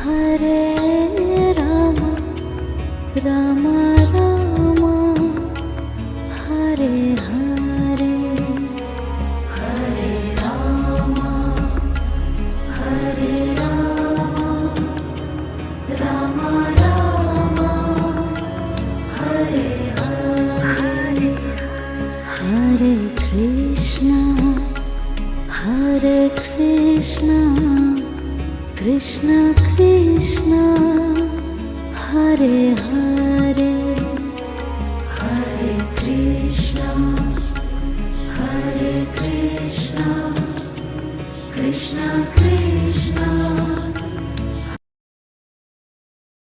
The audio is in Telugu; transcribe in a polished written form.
హరే రామ రామ రామ హరే హరే హరే రామ హరే రామ రామ రామ హరే హరే హరే కృష్ణ కృష్ణ కృష్ణ హరే హరే హరే కృష్ణ కృష్ణ కృష్ణ